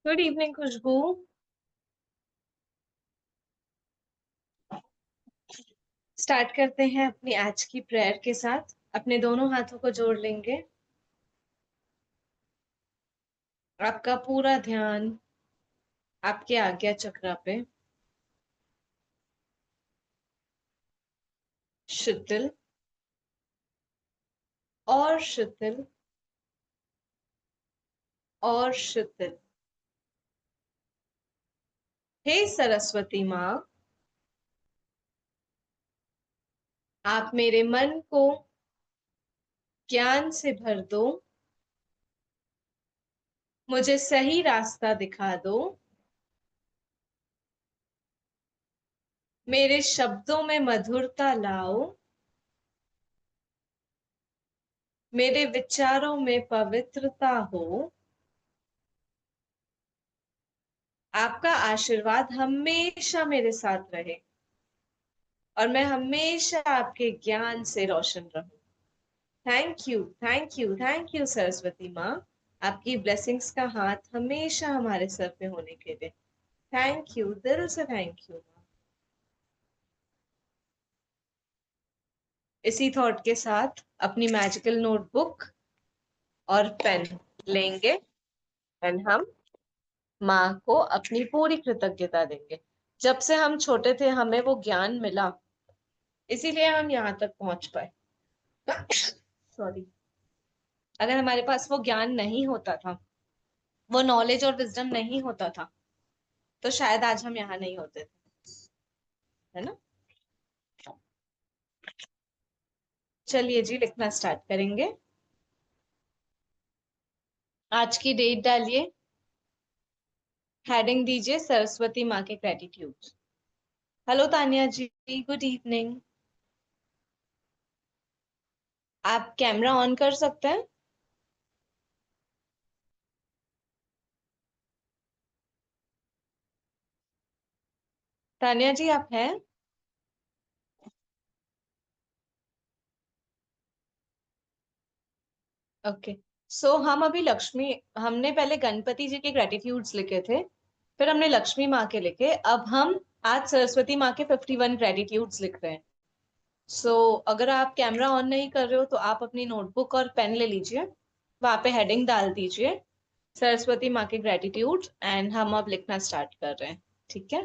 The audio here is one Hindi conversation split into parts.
गुड इवनिंग खुशबू। स्टार्ट करते हैं अपनी आज की प्रेयर के साथ। अपने दोनों हाथों को जोड़ लेंगे। आपका पूरा ध्यान आपके आज्ञा चक्र पे शिथिल और शिथिल और शिथिल। हे सरस्वती माँ, आप मेरे मन को ज्ञान से भर दो, मुझे सही रास्ता दिखा दो, मेरे शब्दों में मधुरता लाओ, मेरे विचारों में पवित्रता हो। आपका आशीर्वाद हमेशा मेरे साथ रहे और मैं हमेशा आपके ज्ञान से रोशन रहूं। Thank you, thank you, thank you Saraswati माँ। आपकी ब्लेसिंग्स का हाथ हमेशा हमारे सर पे होने के लिए थैंक यू, दिल से थैंक यू माँ। इसी थॉट के साथ अपनी मैजिकल नोटबुक और पेन लेंगे एंड हम माँ को अपनी पूरी कृतज्ञता देंगे। जब से हम छोटे थे हमें वो ज्ञान मिला, इसीलिए हम यहाँ तक पहुंच पाए। सॉरी। अगर हमारे पास वो ज्ञान नहीं होता था, वो नॉलेज और विजडम नहीं होता था, तो शायद आज हम यहाँ नहीं होते थे, है ना। चलिए जी, लिखना स्टार्ट करेंगे। आज की डेट डालिए, हेडिंग दीजिए सरस्वती माँ के ग्रेटिट्यूड। हेलो तानिया जी, गुड इवनिंग। आप कैमरा ऑन कर सकते हैं? तानिया जी आप हैं? ओके। सो हम अभी लक्ष्मी, हमने पहले गणपति जी के ग्रेटिट्यूड्स लिखे थे, फिर हमने लक्ष्मी माँ के लिखे, अब हम आज सरस्वती माँ के 51 ग्रेटिट्यूड्स लिख रहे हैं। अगर आप कैमरा ऑन नहीं कर रहे हो तो आप अपनी नोटबुक और पेन ले लीजिए, वहां पे हेडिंग डाल दीजिए सरस्वती माँ के ग्रेटिट्यूड एंड हम अब लिखना स्टार्ट कर रहे हैं। ठीक है।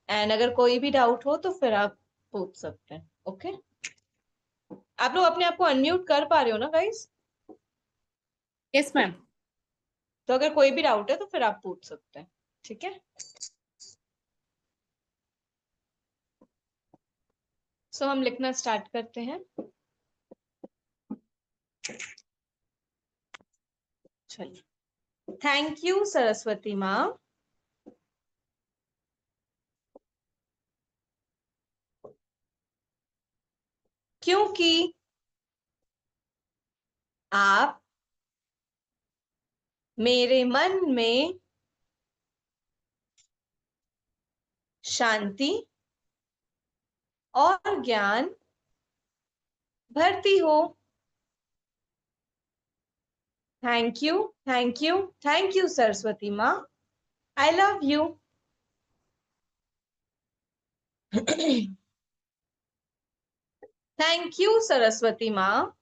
एंड अगर कोई भी डाउट हो तो फिर आप पूछ सकते हैं। ओके। आप लोग अपने आप को अनम्यूट कर पा रहे हो ना गाइस? Yes ma'am. तो अगर कोई भी डाउट है तो फिर आप पूछ सकते हैं। ठीक है। हम लिखना स्टार्ट करते हैं। चलिए। थैंक यू सरस्वती माँ, क्योंकि आप मेरे मन में शांति और ज्ञान भरती हो। Thank you, thank you, thank you Saraswati माँ। I love you. Thank you Saraswati माँ,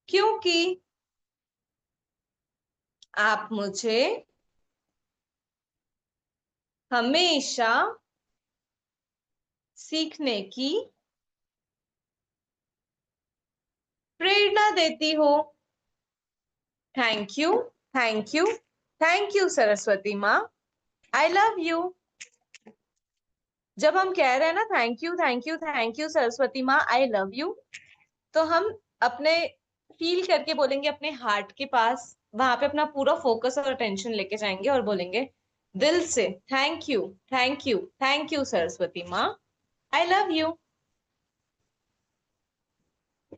क्योंकि आप मुझे हमेशा सीखने की प्रेरणा देती हो। Thank you, thank you, thank you Saraswati माँ। I love you. जब हम कह रहे हैं ना thank you, thank you, thank you Saraswati माँ, आई लव यू, तो हम अपने फील करके बोलेंगे, अपने हार्ट के पास, वहां पे अपना पूरा फोकस और अटेंशन लेके जाएंगे और बोलेंगे दिल से thank you, thank you, thank you Saraswati माँ, आई लव यू।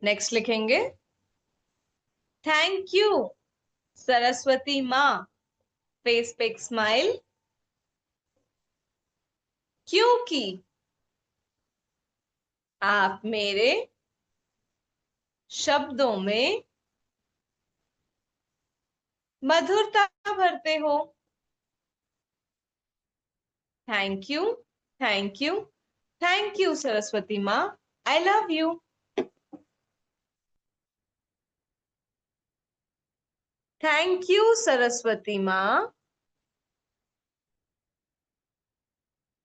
नेक्स्ट लिखेंगे थैंक यू सरस्वती माँ, फेस पे एक स्माइल, क्योंकि आप मेरे शब्दों में मधुरता भरते हो। Thank you, thank you, thank you Saraswati माँ, I love you. Thank you Saraswati माँ,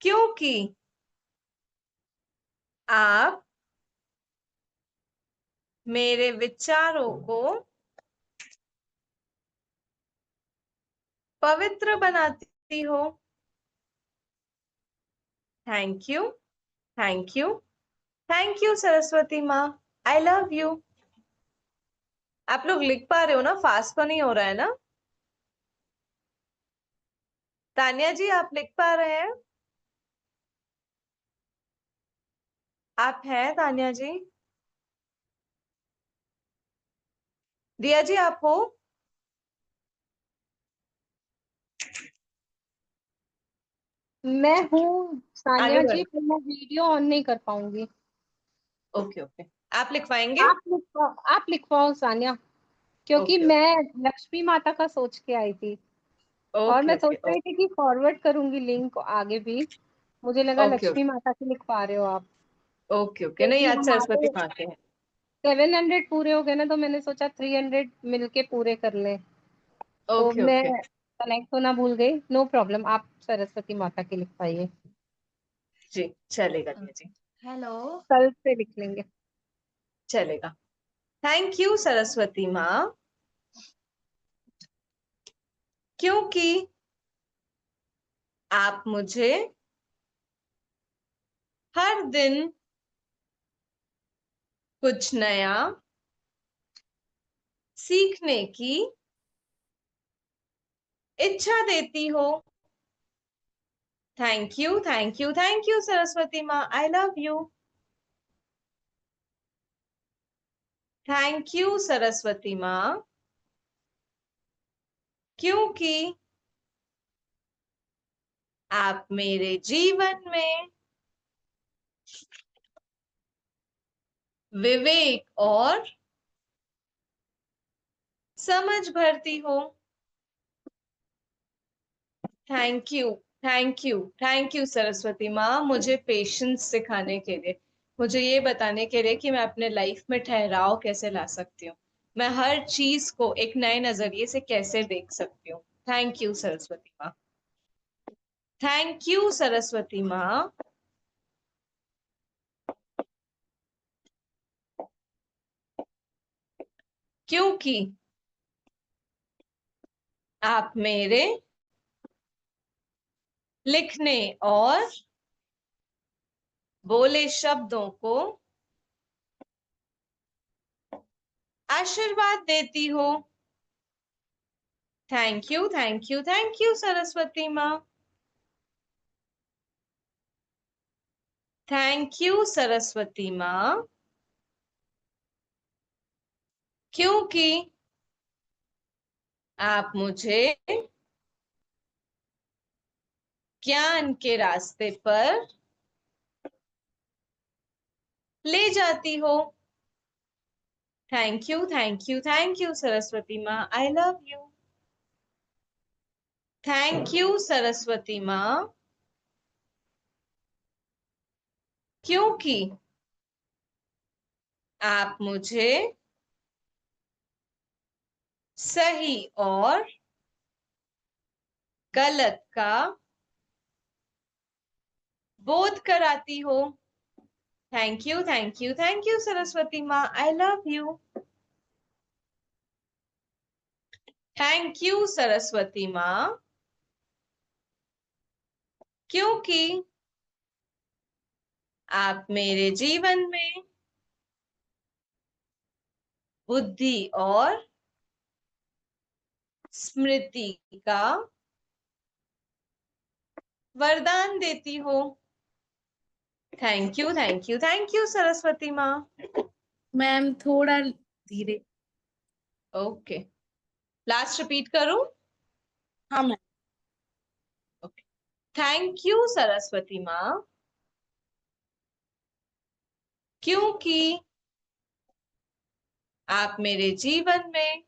क्योंकि आप मेरे विचारों को पवित्र बनाती हो। Thank you, thank you, thank you Saraswati माँ, आई लव यू। आप लोग लिख पा रहे हो ना? फास्ट तो नहीं हो रहा है ना? तानिया जी, आप लिख पा रहे हैं? आप हैं तानिया जी? दिया जी, आप हो? मैं हूँ आगे सानिया जी, बढ़ो। पर मैं वीडियो ऑन नहीं कर पाऊंगी। ओके ओके, आप लिखवाएंगे? आप लिखवाओ सानिया, क्योंकि ओके मैं ओके लक्ष्मी माता का सोच के आई थी। और ओके मैं सोच ओके रही थी कि फॉरवर्ड करूंगी लिंक आगे भी। मुझे लगा ओके लक्ष्मी माता की लिखवा रहे हो आप। ओके ओके, नहीं क्योंकि आज सरस्वती हमारे माँ के हैं। 700 पूरे हो गए ना, तो मैंने सोचा 300 मिलके पूरे कर लें। तो ओके मैं ओके, कनेक्ट होना भूल गई। नो प्रॉब्लम, आप सरस्वती माता की लिखवाइए। जी चलेगा दिया जी। हेलो। कल से लिख लेंगे। चलेगा। थैंक यू सरस्वती माँ, क्योंकि आप मुझे हर दिन कुछ नया सीखने की इच्छा देती हो। Thank you, thank you, thank you Saraswati माँ, I love you. Thank you Saraswati माँ, क्योंकि आप मेरे जीवन में विवेक और समझ भरती हो। Thank you, thank you, thank you Saraswati माँ, मुझे पेशेंस सिखाने के लिए, मुझे ये बताने के लिए कि मैं अपने लाइफ में ठहराव कैसे ला सकती हूँ, मैं हर चीज को एक नए नजरिए से कैसे देख सकती हूँ। थैंक यू सरस्वती माँ, थैंक यू सरस्वती माँ, क्योंकि आप मेरे लिखने और बोले शब्दों को आशीर्वाद देती हो। Thank you, thank you, thank you Saraswati माँ, थैंक यू सरस्वती माँ, क्योंकि आप मुझे ज्ञान के रास्ते पर ले जाती हो। Thank you, thank you, thank you Saraswati माँ, I love you. Thank you Saraswati माँ, क्योंकि आप मुझे सही और गलत का बोध कराती हो। Thank you, thank you, thank you Saraswati माँ, I love you. Thank you Saraswati माँ, क्योंकि आप मेरे जीवन में बुद्धि और स्मृति का वरदान देती हो। Thank you, thank you, thank you Saraswati माँ। मैम थोड़ा धीरे। ओके, लास्ट रिपीट करूं? हाँ ma'am. Okay, thank you Saraswati माँ, क्योंकि आप मेरे जीवन में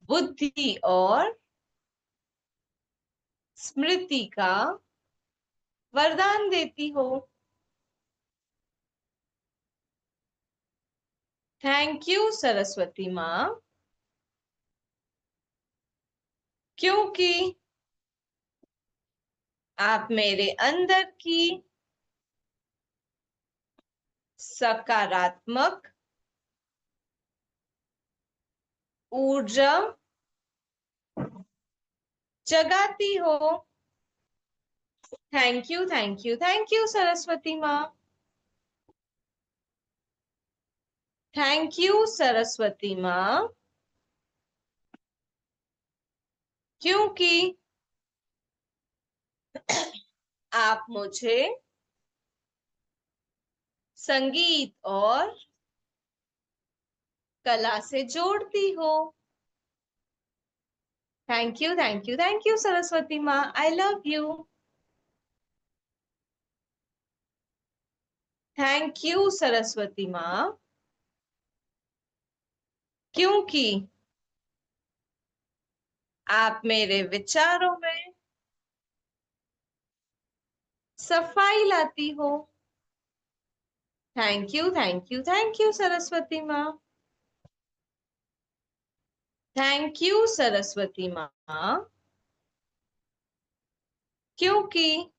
बुद्धि और स्मृति का वरदान देती हो। थैंक यू सरस्वती माँ, क्योंकि आप मेरे अंदर की सकारात्मक ऊर्जा जगाती हो। Thank you, thank you, thank you Saraswati माँ। थैंक यू सरस्वती माँ, क्योंकि आप मुझे संगीत और कला से जोड़ती हो। Thank you, thank you, thank you Saraswati माँ। I love you. Thank you Saraswati माँ, क्योंकि आप मेरे विचारों में सफाई लाती हो। Thank you, thank you, thank you Saraswati माँ। थैंक यू सरस्वती माँ, क्योंकि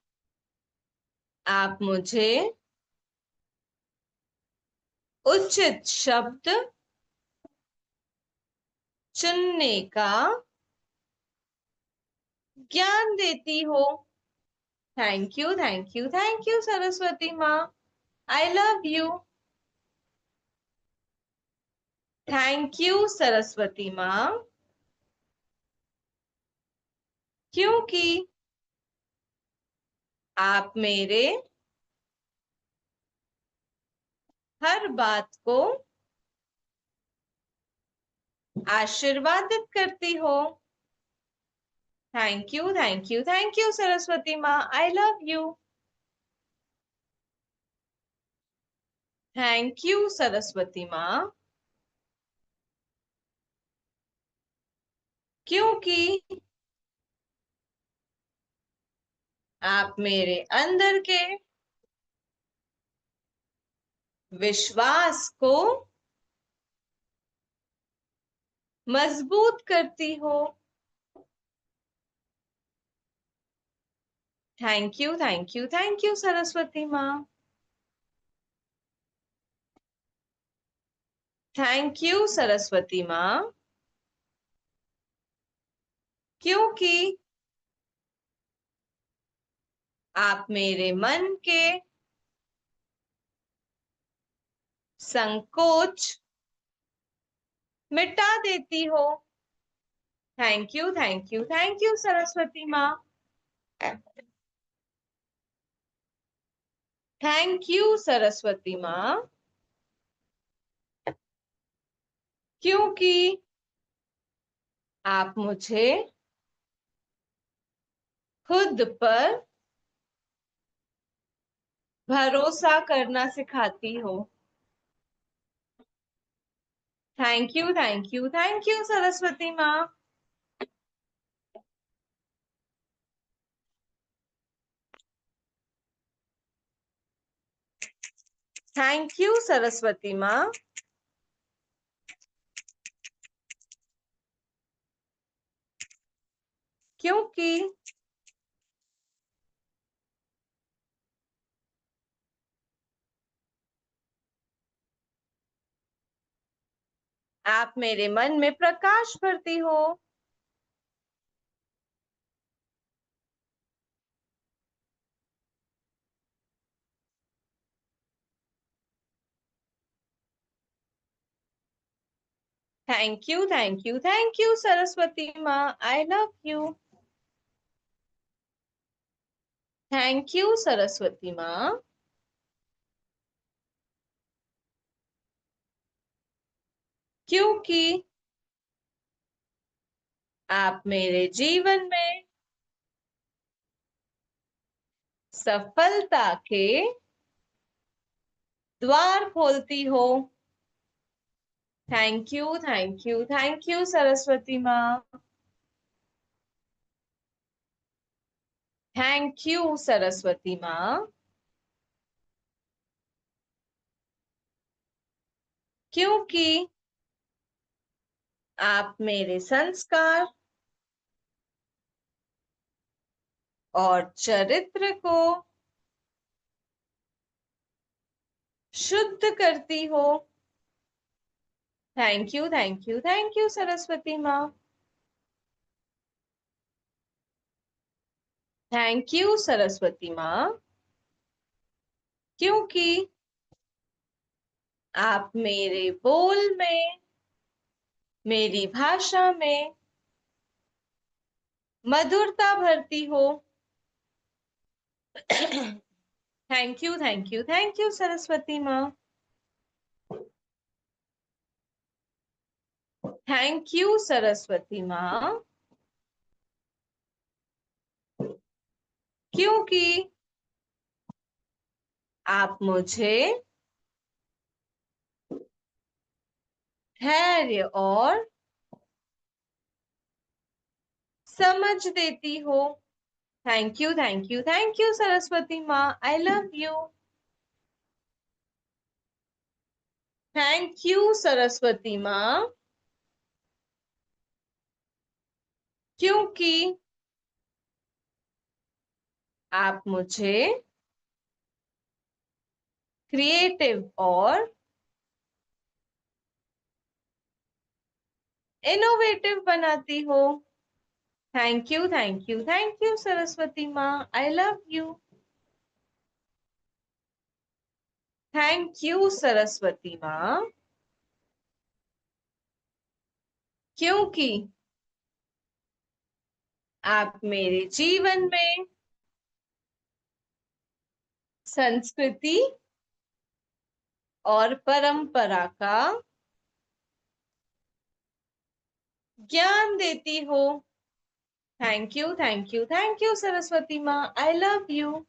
आप मुझे उचित शब्द चुनने का ज्ञान देती हो। Thank you, thank you, thank you Saraswati माँ। I love you. Thank you Saraswati माँ, क्योंकि आप मेरे हर बात को आशीर्वादित करती हो। Thank you, thank you, thank you Saraswati माँ। I love you. Thank you Saraswati माँ, क्योंकि आप मेरे अंदर के विश्वास को मजबूत करती हो। Thank you, thank you, thank you Saraswati माँ। थैंक यू सरस्वती माँ, क्योंकि आप मेरे मन के संकोच मिटा देती हो। Thank you, thank you, thank you Saraswati माँ। थैंक यू सरस्वती माँ, क्योंकि आप मुझे खुद पर भरोसा करना सिखाती हो। Thank you, thank you, thank you Saraswati माँ। थैंक यू सरस्वती माँ, क्योंकि आप मेरे मन में प्रकाश भरती हो। Thank you, thank you, thank you Saraswati माँ। I love you. Thank you Saraswati माँ, क्योंकि आप मेरे जीवन में सफलता के द्वार खोलती हो। Thank you, thank you, thank you Saraswati माँ। थैंक यू सरस्वती माँ। क्योंकि आप मेरे संस्कार और चरित्र को शुद्ध करती हो। Thank you, thank you, thank you Saraswati माँ। थैंक यू सरस्वती माँ। क्योंकि आप मेरे बोल में, मेरी भाषा में मधुरता भरती हो। Thank you, thank you, thank you Saraswati माँ। थैंक यू सरस्वती माँ। क्योंकि आप मुझे धैर्य और समझ देती हो। Thank you, thank you, thank you Saraswati माँ। I love you. Thank you Saraswati माँ। क्योंकि आप मुझे क्रिएटिव और इनोवेटिव बनाती हो। Thank you, thank you, thank you Saraswati माँ। I love you. Thank you Saraswati माँ। क्योंकि आप मेरे जीवन में संस्कृति और परंपरा का ज्ञान देती हो। Thank you, thank you, thank you Saraswati माँ। I love you.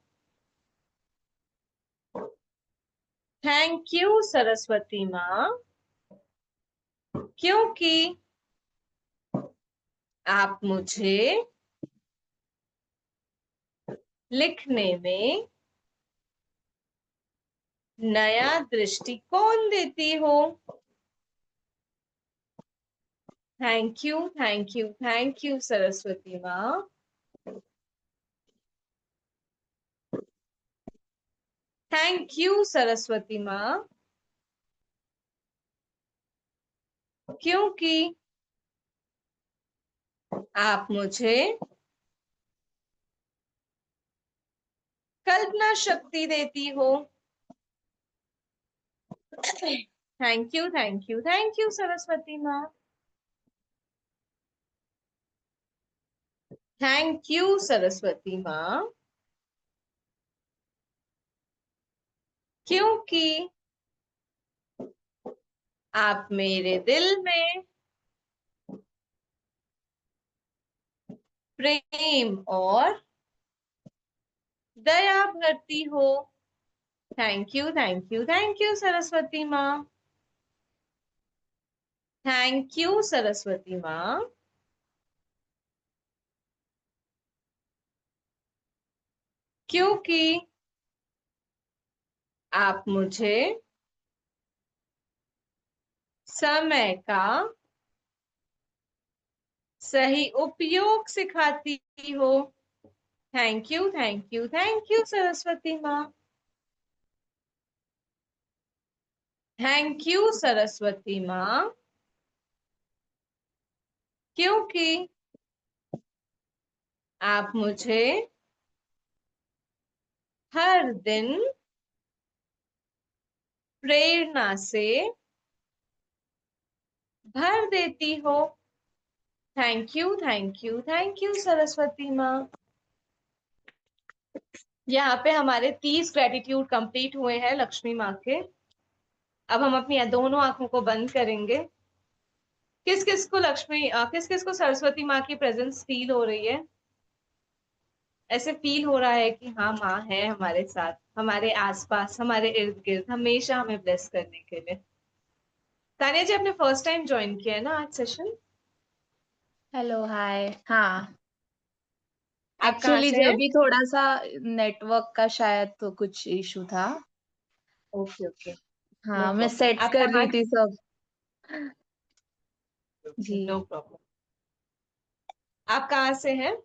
Thank you Saraswati माँ। क्योंकि आप मुझे लिखने में नया दृष्टिकोण देती हो। Thank you, thank you, thank you Saraswati माँ। थैंक यू सरस्वती माँ। क्योंकि आप मुझे कल्पना शक्ति देती हो। Thank you, thank you, thank you Saraswati माँ। थैंक यू सरस्वती माँ। क्योंकि आप मेरे दिल में प्रेम और दया भरती हो। Thank you, thank you, thank you Saraswati माँ। थैंक यू सरस्वती माँ। क्योंकि आप मुझे समय का सही उपयोग सिखाती हो। Thank you, thank you, thank you Saraswati माँ। थैंक यू सरस्वती माँ। क्योंकि आप मुझे हर दिन प्रेरणा से भर देती हो। Thank you, thank you, thank you Saraswati माँ। यहाँ पे हमारे 30 ग्रेटिट्यूड कंप्लीट हुए हैं लक्ष्मी माँ के। अब हम अपनी दोनों आंखों को बंद करेंगे। किस किस को किस किस को सरस्वती माँ की प्रेजेंस फील हो रही है? ऐसे फील हो रहा है कि हाँ, माँ है हमारे साथ, हमारे आसपास, हमारे इर्द गिर्द, हमेशा हमें ब्लेस करने के लिए। तानिया जी, आपने फर्स्ट टाइम ज्वाइन किया है ना आज सेशन? Hello hi. हाँ, आप कहाँ एक्चुअली से जब हैं? भी थोड़ा सा नेटवर्क का शायद तो कुछ इशू था। ओके ओके, नो हाँ, मैं प्रॉब्लम। सेट्स आप कर कहाँ? रही थी सब। जी, नो प्रॉब्लम। आप कहाँ से हैं?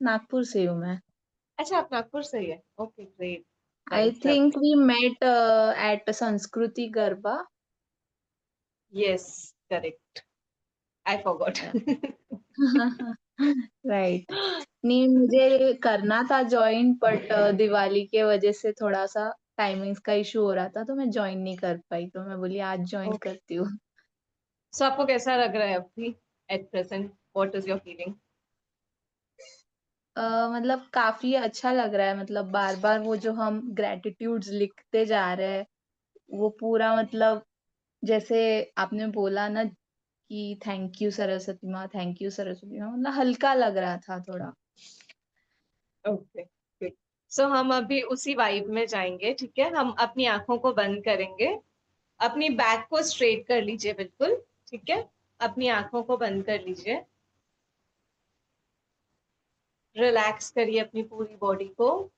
नागपुर से हूँ मैं। अच्छा, आप नागपुर से ही है। Okay, great. I nice, think lovely. We met at Sanskriti garba. Yes, correct. I forgot. Right. नहीं, मुझे करना था ज्वाइन बट दिवाली के वजह से थोड़ा सा टाइमिंग्स का इशू हो रहा था, तो मैं ज्वाइन नहीं कर पाई, तो मैं बोली आज ज्वाइन ओके, करती हूँ। सो आपको कैसा लग रहा है अभी at present? What is your feeling? मतलब काफी अच्छा लग रहा है, मतलब बार बार वो जो हम ग्रेटिट्यूड्स लिखते जा रहे हैं, वो पूरा मतलब जैसे आपने बोला ना कि थैंक यू सरस्वती माँ, थैंक यू सरस्वती माँ, मतलब हल्का लग रहा था थोड़ा। ओके, सो हम अभी उसी वाइब में जाएंगे, ठीक है? हम अपनी आंखों को बंद करेंगे। अपनी बैक को स्ट्रेट कर लीजिए, बिल्कुल। ठीक है, अपनी आंखों को बंद कर लीजिए। रिलैक्स करिए अपनी पूरी बॉडी को।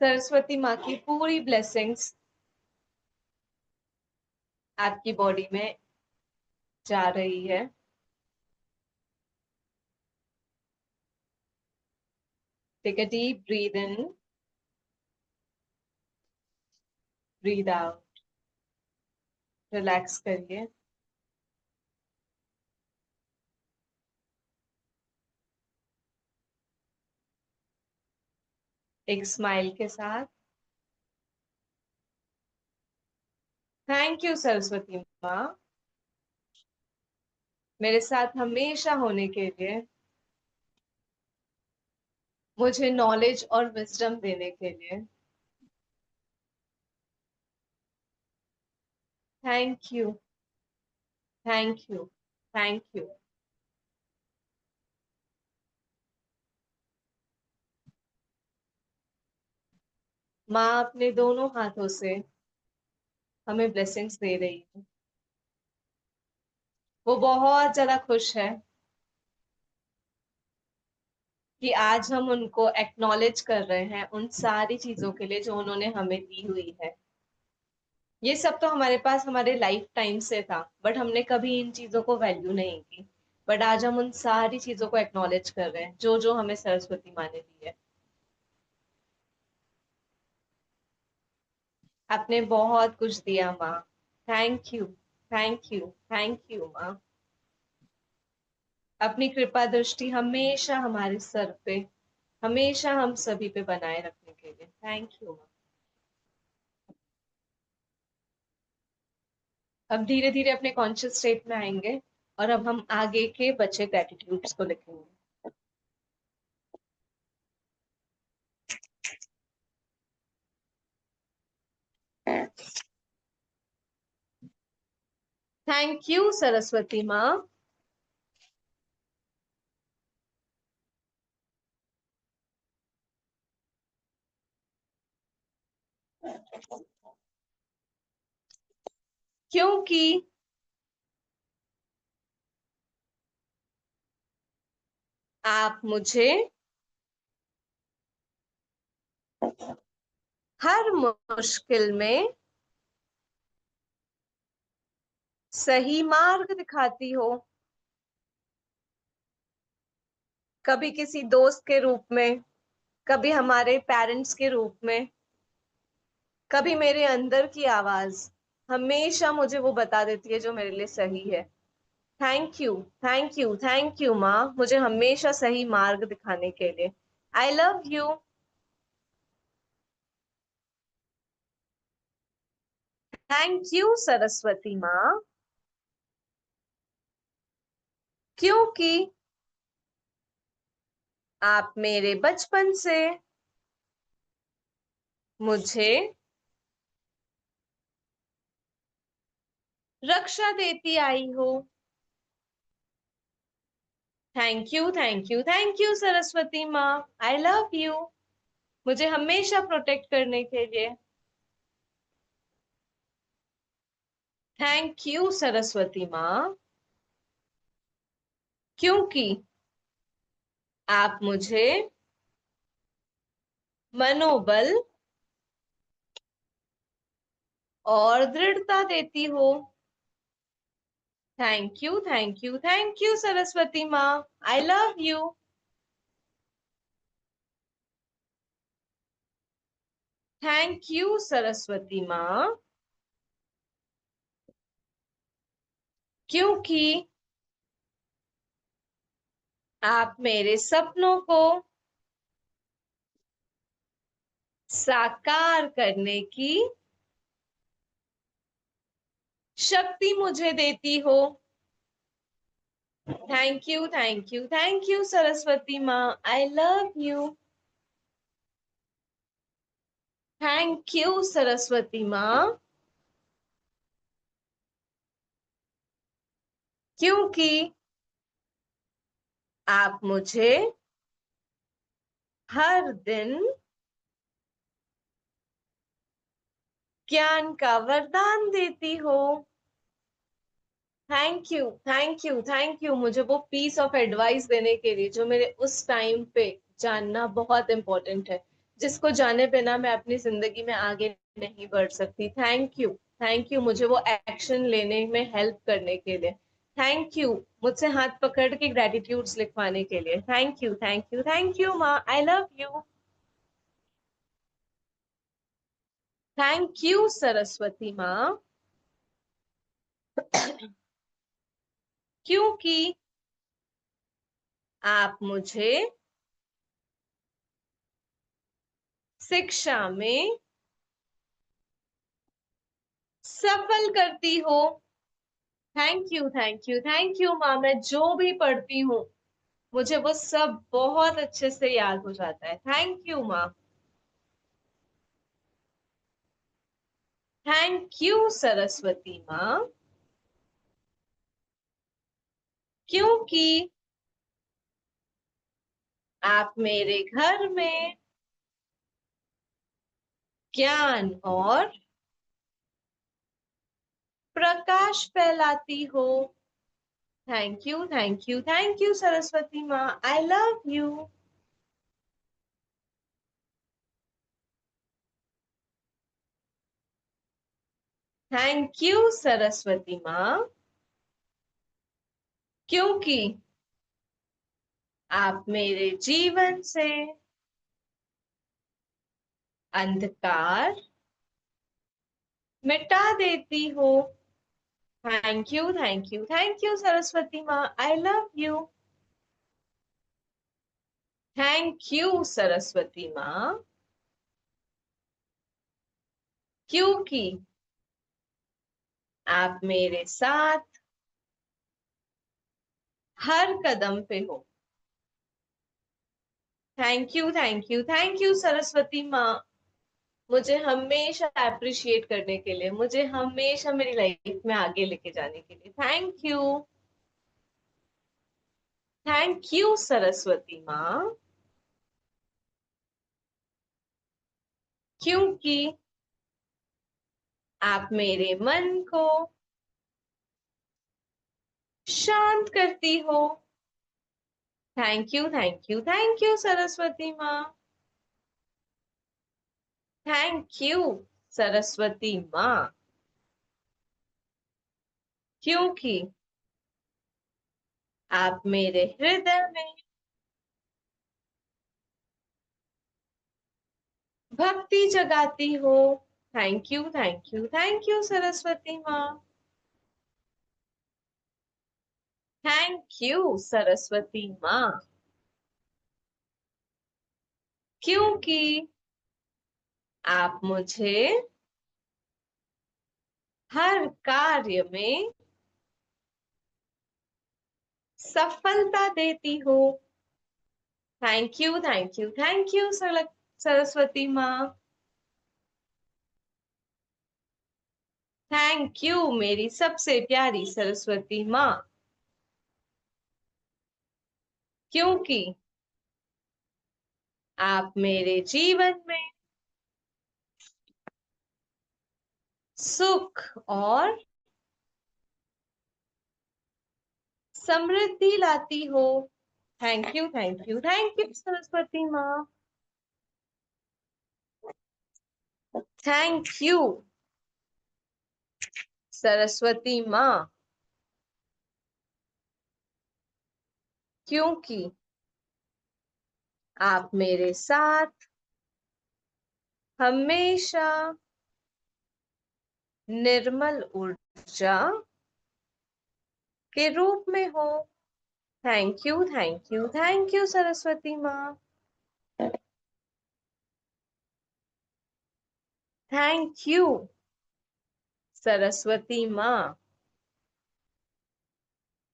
सरस्वती माँ की पूरी ब्लेसिंग्स आपकी बॉडी में जा रही है। Take a deep breath in, breathe out. Relax करिए। एक स्माइल के साथ, थैंक यू सरस्वती माँ, मेरे साथ हमेशा होने के लिए, मुझे नॉलेज और विजडम देने के लिए। Thank you, thank you, thank you. माँ अपने दोनों हाथों से हमें ब्लेसिंग्स दे रही है। वो बहुत ज्यादा खुश है कि आज हम उनको एक्नॉलेज कर रहे हैं उन सारी चीजों के लिए जो उन्होंने हमें दी हुई है। ये सब तो हमारे पास हमारे लाइफ टाइम से था, बट हमने कभी इन चीजों को वैल्यू नहीं की। बट आज हम उन सारी चीजों को एक्नॉलेज कर रहे हैं जो जो हमें सरस्वती माँ ने दी है। आपने बहुत कुछ दिया माँ। Thank you, thank you, thank you माँ। अपनी कृपा दृष्टि हमेशा हमारे सर पे, हमेशा हम सभी पे बनाए रखने के लिए थैंक यू माँ। अब धीरे धीरे अपने कॉन्शियस स्टेट में आएंगे और अब हम आगे के बचे ग्रेटिट्यूड्स को लिखेंगे। थैंक यू सरस्वती माँ, क्योंकि आप मुझे हर मुश्किल में सही मार्ग दिखाती हो। कभी किसी दोस्त के रूप में, कभी हमारे पेरेंट्स के रूप में, कभी मेरे अंदर की आवाज हमेशा मुझे वो बता देती है जो मेरे लिए सही है। Thank you, thank you, thank you माँ, मुझे हमेशा सही मार्ग दिखाने के लिए। आई love you. Thank you Saraswati माँ, क्योंकि आप मेरे बचपन से मुझे रक्षा देती आई हो। थैंक यू सरस्वती माँ। I love you. मुझे हमेशा प्रोटेक्ट करने के लिए। थैंक यू सरस्वती माँ, क्योंकि आप मुझे मनोबल और दृढ़ता देती हो। थैंक यू सरस्वती माँ। I love you. Thank you Saraswati माँ, क्योंकि आप मेरे सपनों को साकार करने की शक्ति मुझे देती हो। थैंक यू सरस्वती माँ। I love you. Thank you Saraswati माँ, क्योंकि आप मुझे हर दिन ज्ञान का वरदान देती हो। थैंक यू मुझे वो पीस ऑफ एडवाइस देने के लिए जो मेरे उस टाइम पे जानना बहुत इंपॉर्टेंट है, जिसको जाने बिना मैं अपनी जिंदगी में आगे नहीं बढ़ सकती। थैंक यू मुझे वो एक्शन लेने में हेल्प करने के लिए। थैंक यू मुझसे हाथ पकड़ के ग्रेटिट्यूड्स लिखवाने के लिए। थैंक यू माँ। I love you. Thank you Saraswati माँ, क्योंकि आप मुझे शिक्षा में सफल करती हो। थैंक यू माँ। मैं जो भी पढ़ती हूँ मुझे वो सब बहुत अच्छे से याद हो जाता है। थैंक यू माँ। थैंक यू सरस्वती माँ, क्योंकि आप मेरे घर में ज्ञान और प्रकाश फैलाती हो। थैंक यू सरस्वती माँ। I love you. Thank you Saraswati माँ, क्योंकि आप मेरे जीवन से अंधकार मिटा देती हो। थैंक यू सरस्वती माँ। I love you. Thank you Saraswati माँ, क्योंकि आप मेरे साथ हर कदम पे हो। थैंक यू सरस्वती माँ, मुझे हमेशा अप्रिशिएट करने के लिए, मुझे हमेशा मेरी लाइफ में आगे लेके जाने के लिए। थैंक यू सरस्वती माँ, क्योंकि आप मेरे मन को शांत करती हो। थैंक यू सरस्वती माँ। थैंक यू सरस्वती माँ, क्योंकि आप मेरे हृदय में भक्ति जगाती हो। थैंक यू सरस्वती माँ। थैंक यू सरस्वती माँ, क्योंकि आप मुझे हर कार्य में सफलता देती हो। थैंक यू सरस्वती माँ। थैंक यू मेरी सबसे प्यारी सरस्वती माँ। क्योंकि आप मेरे जीवन में सुख और समृद्धि लाती हो। Thank you, thank you, thank you Saraswati माँ। थैंक यू सरस्वती माँ, क्योंकि आप मेरे साथ हमेशा निर्मल ऊर्जा के रूप में हो। Thank you, thank you, thank you Saraswati माँ। थैंक यू सरस्वती माँ,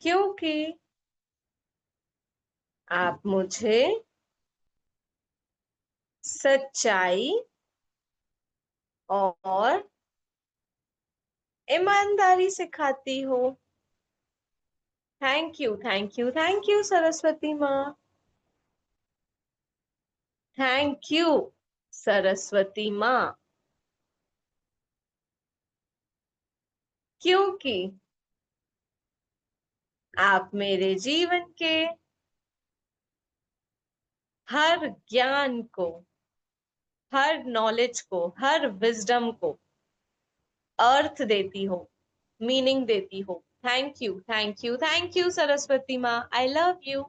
क्योंकि आप मुझे सच्चाई और ईमानदारी सिखाती हो। Thank you, thank you, thank you Saraswati माँ। थैंक यू सरस्वती माँ, क्योंकि आप मेरे जीवन के हर ज्ञान को, हर नॉलेज को, हर विजडम को अर्थ देती हो, मीनिंग देती हो। Thank you, thank you, thank you Saraswati माँ। I love you.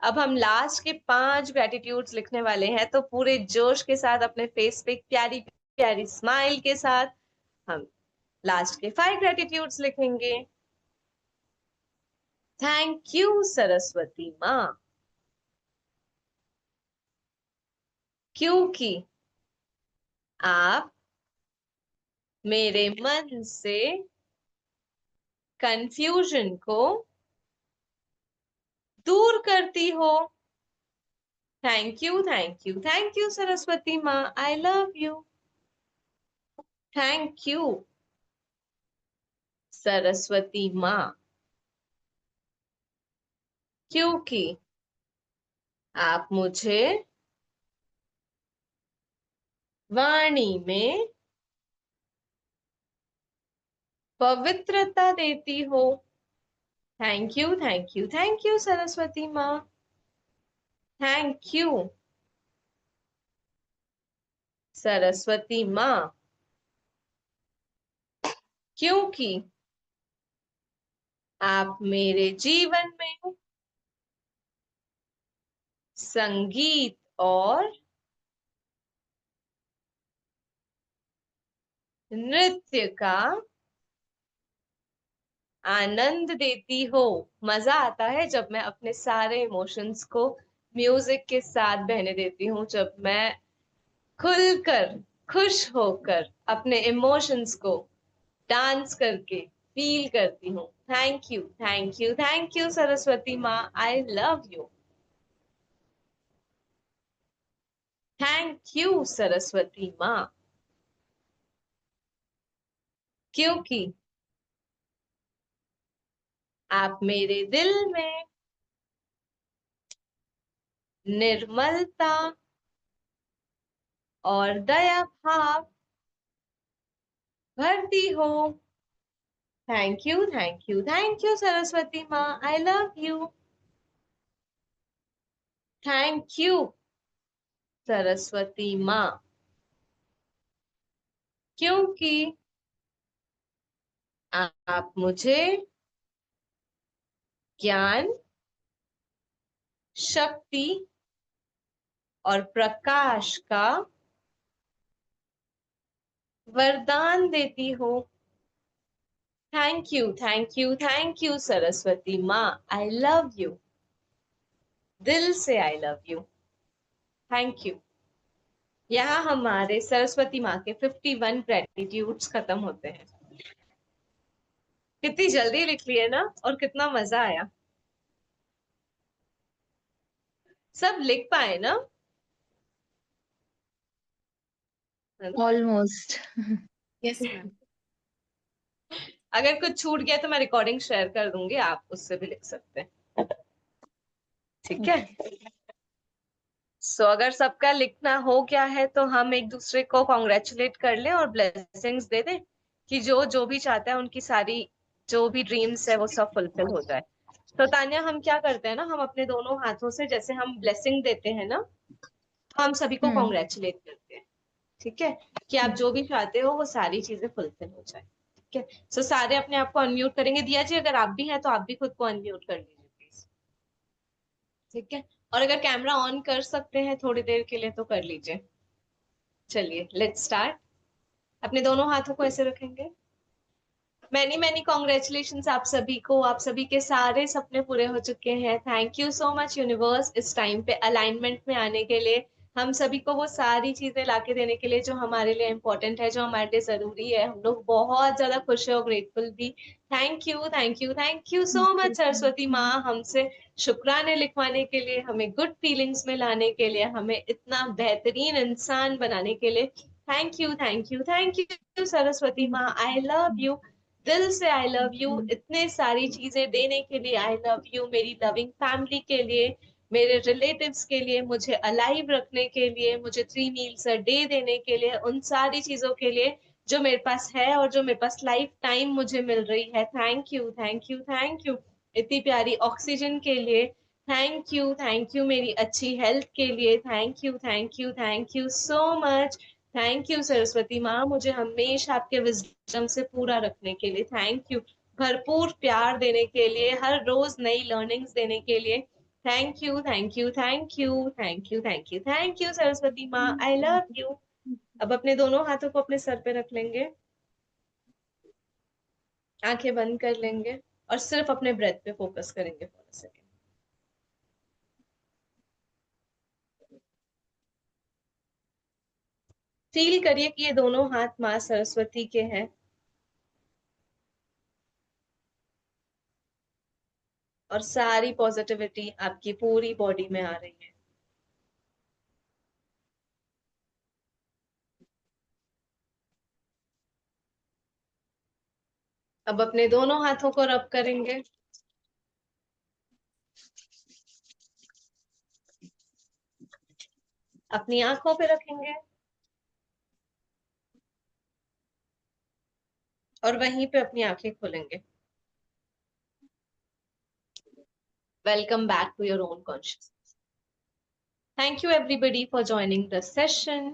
अब हम लास्ट के 5 ग्रेटिट्यूड्स लिखने वाले हैं, तो पूरे जोश के साथ अपने फेस पे प्यारी प्यारी स्माइल के साथ हम लास्ट के 5 ग्रेटिट्यूड्स लिखेंगे। थैंक यू सरस्वती माँ, क्योंकि आप मेरे मन से कंफ्यूजन को दूर करती हो। Thank you, thank you, thank you Saraswati माँ। I love you. Thank you Saraswati माँ, क्योंकि आप मुझे वाणी में पवित्रता देती हो। Thank you, thank you, thank you Saraswati माँ। थैंक यू सरस्वती माँ, क्योंकि आप मेरे जीवन में संगीत और नृत्य का आनंद देती हो। मजा आता है जब मैं अपने सारे इमोशंस को म्यूजिक के साथ बहने देती हूँ, जब मैं खुलकर, खुश होकर अपने इमोशंस को डांस करके फील करती हूँ। Thank you, thank you, thank you Saraswati माँ। I love you. Thank you Saraswati माँ, क्योंकि आप मेरे दिल में निर्मलता और दया भाव भरती हो। Thank you, thank you, thank you Saraswati माँ। I love you. Thank you Saraswati माँ, क्योंकि आप मुझे ज्ञान, शक्ति और प्रकाश का वरदान देती हो। Thank you, thank you, thank you Saraswati माँ। I love you. दिल से I love you. Thank you. यहाँ हमारे सरस्वती माँ के 51 ग्रेटिट्यूड्स खत्म होते हैं। कितनी जल्दी लिख लिए ना, और कितना मजा आया। सब लिख पाए ना? ऑलमोस्ट। Yes ma'am. अगर कुछ छूट गया तो मैं रिकॉर्डिंग शेयर कर दूंगी, आप उससे भी लिख सकते हैं। ठीक है। सो अगर सबका लिखना हो गया है तो हम एक दूसरे को कॉन्ग्रेचुलेट कर लें और ब्लेसिंग्स दे दें कि जो जो भी चाहता है उनकी सारी जो भी ड्रीम्स है वो सब फुलफिल हो जाए। तो तान्या हम क्या करते हैं ना, हम अपने दोनों हाथों से जैसे हम ब्लेसिंग देते हैं ना, तो हम सभी को कॉन्ग्रेचुलेट करते हैं। ठीक है, कि आप जो भी चाहते हो वो सारी चीजें फुलफिल हो जाए। ठीक है, सो सारे अपने आप को अनम्यूट करेंगे। दिया जी अगर आप भी हैं तो आप भी खुद को अनम्यूट कर लीजिए प्लीज। ठीक है, और अगर कैमरा ऑन कर सकते हैं थोड़ी देर के लिए तो कर लीजिए। चलिए लेट्स स्टार्ट। अपने दोनों हाथों को ऐसे रखेंगे। मैनी मैनी कॉन्ग्रेचुलेशन आप सभी को, आप सभी के सारे सपने पूरे हो चुके हैं। Thank you so much universe इस टाइम पे अलाइनमेंट में आने के लिए, हम सभी को वो सारी चीजें लाके देने के लिए जो हमारे लिए इम्पोर्टेंट है, जो हमारे लिए जरूरी है। हम लोग बहुत ज्यादा खुश है और ग्रेटफुल भी। Thank you thank you thank you so much Saraswati माँ, हमसे शुक्राने लिखवाने के लिए, हमें गुड फीलिंग्स में लाने के लिए, हमें इतना बेहतरीन इंसान बनाने के लिए। Thank you thank you thank you Saraswati माँ, आई लव यू। दिल से आई लव यू। इतने सारी चीजें देने के लिए आई लव यू। मेरी लविंग फैमिली के लिए, मेरे रिलेटिव्स के लिए, मुझे अलाइव रखने के लिए, मुझे 3 मील्स अ डे देने के लिए, उन सारी चीजों के लिए जो मेरे पास है और जो मेरे पास लाइफ टाइम मुझे मिल रही है। Thank you thank you thank you. इतनी प्यारी ऑक्सीजन के लिए थैंक यू। मेरी अच्छी हेल्थ के लिए thank you thank you thank you so much. Thank you Saraswati माँ, मुझे हमेशा आपके विजडम से पूरा रखने के लिए। थैंक यू, भरपूर प्यार देने के लिए, हर रोज नई लर्निंग्स देने के लिए। Thank you thank you thank you thank you thank you thank you Saraswati माँ, आई लव यू। अब अपने दोनों हाथों को अपने सर पे रख लेंगे, आंखें बंद कर लेंगे और सिर्फ अपने ब्रेथ पे फोकस करेंगे फॉर अ सेकेंड। फील करिए कि ये दोनों हाथ माँ सरस्वती के हैं और सारी पॉजिटिविटी आपकी पूरी बॉडी में आ रही है। अब अपने दोनों हाथों को रब करेंगे, अपनी आंखों पे रखेंगे और वहीं पे अपनी आंखें खोलेंगे। Welcome back to your own consciousness. Thank you everybody for joining the session.